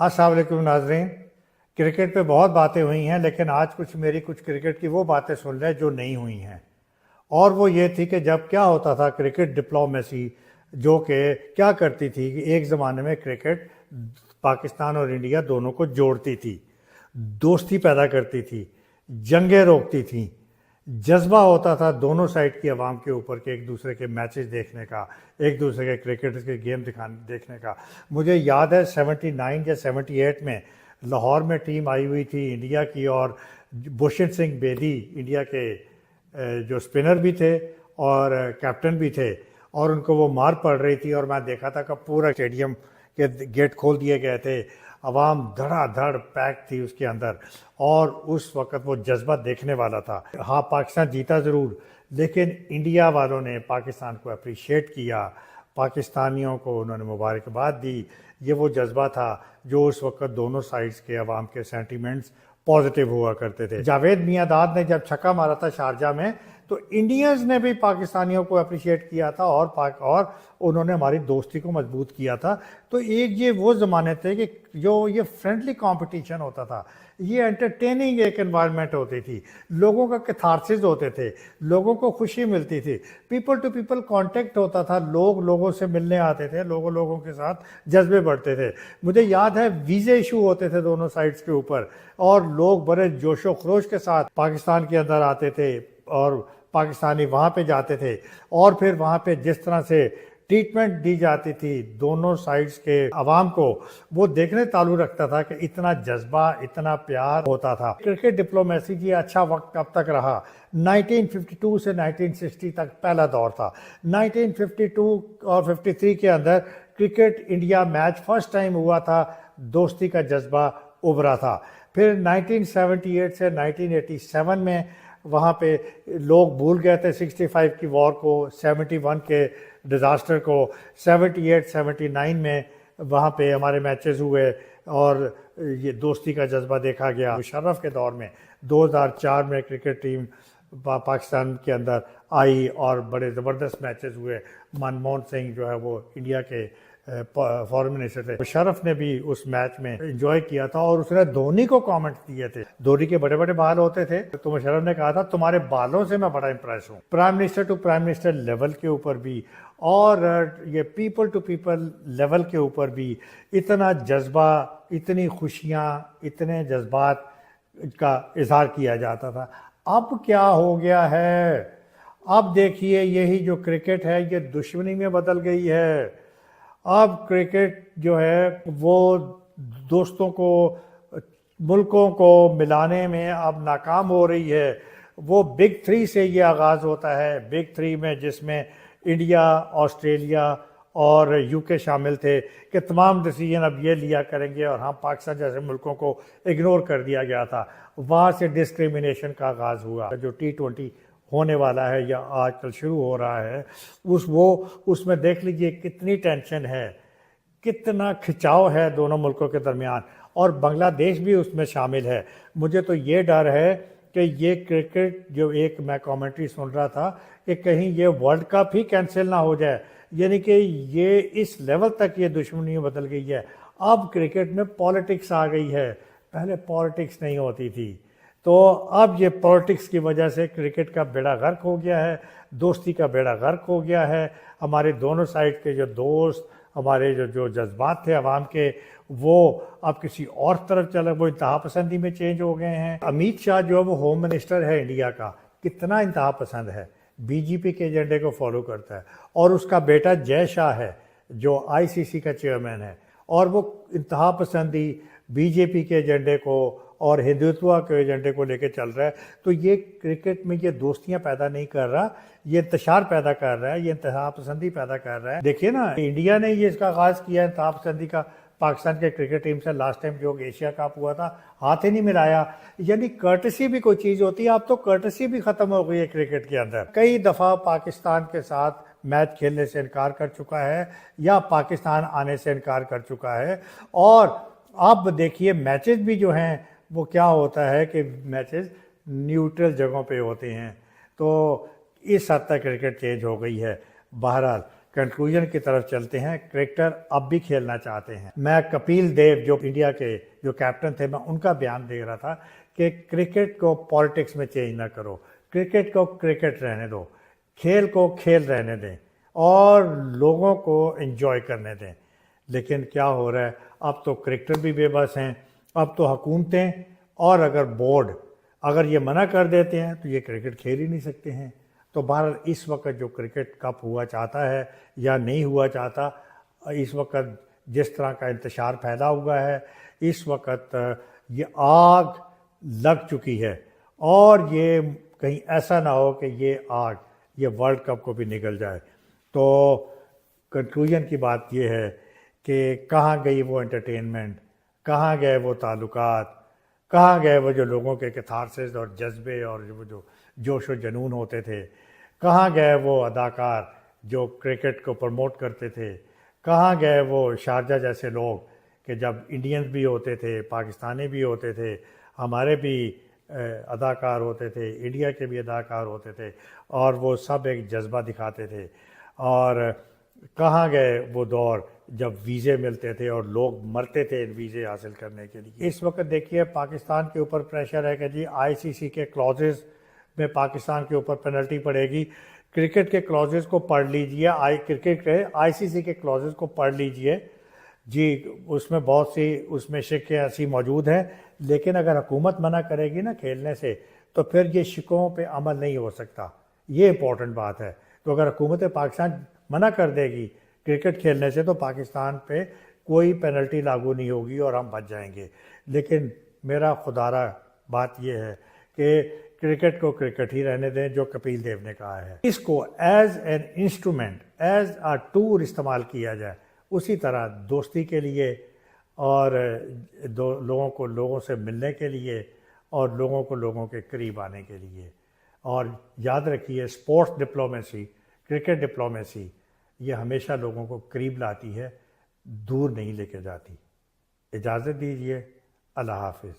السلام علیکم ناظرین. کرکٹ پہ بہت باتیں ہوئی ہیں لیکن آج کچھ کرکٹ کی وہ باتیں سن لیں جو نہیں ہوئی ہیں. اور وہ یہ تھی کہ جب کیا ہوتا تھا کرکٹ ڈپلومیسی جو کہ کیا کرتی تھی کہ ایک زمانے میں کرکٹ پاکستان اور انڈیا دونوں کو جوڑتی تھی، دوستی پیدا کرتی تھی، جنگیں روکتی تھیں، جذبہ ہوتا تھا دونوں سائڈ کی عوام کے اوپر کہ ایک دوسرے کے میچز دیکھنے کا، ایک دوسرے کے کرکٹ کے گیم دیکھنے کا. مجھے یاد ہے 79 یا 78 میں لاہور میں ٹیم آئی ہوئی تھی انڈیا کی، اور بھوشن سنگھ بیدی انڈیا کے جو اسپنر بھی تھے اور کیپٹن بھی تھے، اور ان کو وہ مار پڑ رہی تھی، اور میں دیکھا تھا کہ پورا اسٹیڈیم کے گیٹ کھول دیے گئے تھے، عوام دھڑا دھڑ پیک تھی اس کے اندر، اور اس وقت وہ جذبہ دیکھنے والا تھا. ہاں پاکستان جیتا ضرور، لیکن انڈیا والوں نے پاکستان کو اپریشیٹ کیا، پاکستانیوں کو انہوں نے مبارکباد دی. یہ وہ جذبہ تھا جو اس وقت دونوں سائڈز کے عوام کے سینٹیمنٹس پازیٹیو ہوا کرتے تھے. جاوید میاں نے جب چھکا مارا تھا شارجہ میں تو انڈینز نے بھی پاکستانیوں کو اپریشیٹ کیا تھا، اور انہوں نے ہماری دوستی کو مضبوط کیا تھا. تو ایک یہ وہ زمانے تھے کہ جو یہ فرینڈلی کمپٹیشن ہوتا تھا، یہ انٹرٹیننگ ایک انوائرمنٹ ہوتی تھی، لوگوں کا کیتھارسس ہوتے تھے، لوگوں کو خوشی ملتی تھی، پیپل ٹو پیپل کانٹیکٹ ہوتا تھا، لوگ لوگوں سے ملنے آتے تھے، لوگوں کے ساتھ جذبے بڑھتے تھے. مجھے یاد ہے ویزے ایشو ہوتے تھے دونوں سائڈز کے اوپر، اور لوگ بڑے جوش و خروش کے ساتھ پاکستان کے اندر آتے تھے، اور پاکستانی وہاں پہ جاتے تھے، اور پھر وہاں پہ جس طرح سے ٹریٹمنٹ دی جاتی تھی دونوں سائڈز کے عوام کو، وہ دیکھنے تعلق رکھتا تھا کہ اتنا جذبہ، اتنا پیار ہوتا تھا. کرکٹ ڈپلومیسی کی اچھا وقت کب تک رہا؟ 1952 سے 1960 تک پہلا دور تھا. 1952 اور 53 کے اندر cricket India match first time ہوا تھا، دوستی کا جذبہ ابھرا تھا. پھر 1978 سے 1987 میں وہاں پہ لوگ بھول گئے تھے 65 کی وار کو، 71 کے ڈیزاسٹر کو. 78 79 میں وہاں پہ ہمارے میچز ہوئے اور یہ دوستی کا جذبہ دیکھا گیا. مشرف کے دور میں 2004 میں کرکٹ ٹیم پاکستان کے اندر آئی اور بڑے زبردست میچز ہوئے. منموہن سنگھ جو ہے وہ انڈیا کے فارن منسٹر تھے، مشرف نے بھی اس میچ میں انجوائے کیا تھا، اور اس نے دھونی کو کامنٹ دیے تھے. دھونی کے بڑے بڑے بال ہوتے تھے تو مشرف نے کہا تھا تمہارے بالوں سے میں بڑا امپریس ہوں. Prime minister to prime minister level کے اوپر بھی، اور یہ پیپل ٹو پیپل لیول کے اوپر بھی اتنا جذبہ، اتنی خوشیاں، اتنے جذبات کا اظہار کیا جاتا تھا. اب کیا ہو گیا ہے؟ اب دیکھیے یہی جو کرکٹ ہے یہ دشمنی میں بدل گئی ہے. اب کرکٹ جو ہے وہ دوستوں کو، ملکوں کو ملانے میں اب ناکام ہو رہی ہے. وہ بگ تھری سے یہ آغاز ہوتا ہے، بگ تھری میں جس میں انڈیا، آسٹریلیا اور یو کے شامل تھے، کہ تمام ڈیسیجن اب یہ لیا کریں گے، اور ہم پاکستان جیسے ملکوں کو اگنور کر دیا گیا تھا. وہاں سے ڈسکریمنیشن کا آغاز ہوا. جو T20 ہونے والا ہے یا آج کل شروع ہو رہا ہے، اس میں دیکھ لیجئے کتنی ٹینشن ہے، کتنا کھچاؤ ہے دونوں ملکوں کے درمیان، اور بنگلہ دیش بھی اس میں شامل ہے. مجھے تو یہ ڈر ہے کہ یہ کرکٹ جو ایک میں کامنٹری سن رہا تھا کہ کہیں یہ ورلڈ کپ ہی کینسل نہ ہو جائے، یعنی کہ یہ اس لیول تک یہ دشمنی بدل گئی ہے. اب کرکٹ میں پالیٹکس آ گئی ہے، پہلے پالیٹکس نہیں ہوتی تھی. تو اب یہ پالیٹکس کی وجہ سے کرکٹ کا بیڑا غرق ہو گیا ہے، دوستی کا بیڑا غرق ہو گیا ہے. ہمارے دونوں سائڈ کے جو دوست، ہمارے جو جذبات تھے عوام کے، وہ اب کسی اور طرف چلے، وہ انتہا پسندی میں چینج ہو گئے ہیں. امیت شاہ جو ہے وہ ہوم منسٹر ہے انڈیا کا، کتنا انتہا پسند ہے، BJP کے ایجنڈے کو فالو کرتا ہے. اور اس کا بیٹا جے شاہ ہے جو ICC کا چیئرمین ہے، اور وہ انتہا پسندی BJP کے ایجنڈے کو اور ہندوتوا کے ایجنڈے کو لے کے چل رہا ہے. تو یہ کرکٹ میں یہ دوستیاں پیدا نہیں کر رہا، یہ انتشار پیدا کر رہا ہے، یہ انتہا پسندی پیدا کر رہا ہے. دیکھیے نا، انڈیا نے یہ اس کا آغاز کیا انتہا پسندی کا پاکستان کے کرکٹ ٹیم سے. لاسٹ ٹائم جو ایشیا کپ ہوا تھا ہاتھ ہی نہیں ملایا. یعنی کرٹسی بھی کوئی چیز ہوتی ہے، اب تو کرٹسی بھی ختم ہو گئی ہے کرکٹ کے اندر. کئی دفعہ پاکستان کے ساتھ میچ کھیلنے سے انکار کر چکا ہے، یا پاکستان آنے سے انکار کر چکا ہے. اور اب دیکھیے میچز بھی جو ہیں وہ کیا ہوتا ہے کہ میچز نیوٹرل جگہوں پہ ہوتے ہیں. تو اس حد تک کرکٹ چینج ہو گئی ہے. بہرحال کنکلوژن کی طرف چلتے ہیں. کرکٹر اب بھی کھیلنا چاہتے ہیں. میں کپیل دیو جو انڈیا کے جو کیپٹن تھے، میں ان کا بیان دے رہا تھا کہ کرکٹ کو پالیٹکس میں چینج نہ کرو، کرکٹ کو کرکٹ رہنے دو، کھیل کو کھیل رہنے دیں اور لوگوں کو انجوائے کرنے دیں. لیکن کیا ہو رہا ہے، اب تو کرکٹر بھی بے بس ہیں، اب تو حکومتیں اور اگر بورڈ اگر یہ منع کر دیتے ہیں تو یہ کرکٹ کھیل ہی نہیں سکتے ہیں. تو بہرحال اس وقت جو کرکٹ کپ ہوا چاہتا ہے یا نہیں ہوا چاہتا، اس وقت جس طرح کا انتشار پھیلا ہوا ہے، اس وقت یہ آگ لگ چکی ہے اور یہ کہیں ایسا نہ ہو کہ یہ آگ یہ ورلڈ کپ کو بھی نگل جائے. تو کنکلوژن کی بات یہ ہے کہ کہاں گئی وہ انٹرٹینمنٹ، کہاں گئے وہ تعلقات، کہاں گئے وہ جو لوگوں کے کیتھارسس اور جذبے اور وہ جو جوش و جنون ہوتے تھے، کہاں گئے وہ اداکار جو کرکٹ کو پروموٹ کرتے تھے، کہاں گئے وہ شارجہ جیسے لوگ کہ جب انڈینز بھی ہوتے تھے، پاکستانی بھی ہوتے تھے، ہمارے بھی اداکار ہوتے تھے، انڈیا کے بھی اداکار ہوتے تھے اور وہ سب ایک جذبہ دکھاتے تھے. اور کہاں گئے وہ دور جب ویزے ملتے تھے اور لوگ مرتے تھے ان ویزے حاصل کرنے کے لیے. اس وقت دیکھیے پاکستان کے اوپر پریشر ہے کہ جی آئی سی سی کے کلازز میں پاکستان کے اوپر پینلٹی پڑے گی. کرکٹ کے کلازز کو پڑھ لیجئے، کرکٹ کے آئی سی سی کے کلازز کو پڑھ لیجئے جی، اس میں بہت سی اس میں شقیں ایسی موجود ہیں، لیکن اگر حکومت منع کرے گی نا کھیلنے سے تو پھر یہ شقوں پہ عمل نہیں ہو سکتا. یہ امپورٹنٹ بات ہے. تو اگر حکومت پاکستان منع کر دے گی کرکٹ کھیلنے سے تو پاکستان پہ کوئی پینلٹی لاگو نہیں ہوگی اور ہم بچ جائیں گے. لیکن میرا خدارہ بات یہ ہے کہ کرکٹ کو کرکٹ ہی رہنے دیں جو کپیل دیو نے کہا ہے. اس کو as an instrument, as a tool استعمال کیا جائے، اسی طرح دوستی کے لیے اور لوگوں کو لوگوں سے ملنے کے لیے اور لوگوں کو لوگوں کے قریب آنے کے لیے. اور یاد رکھیے اسپورٹس ڈپلومیسی، کرکٹ ڈپلومیسی یہ ہمیشہ لوگوں کو قریب لاتی ہے، دور نہیں لے کے جاتی. اجازت دیجیے، اللہ حافظ.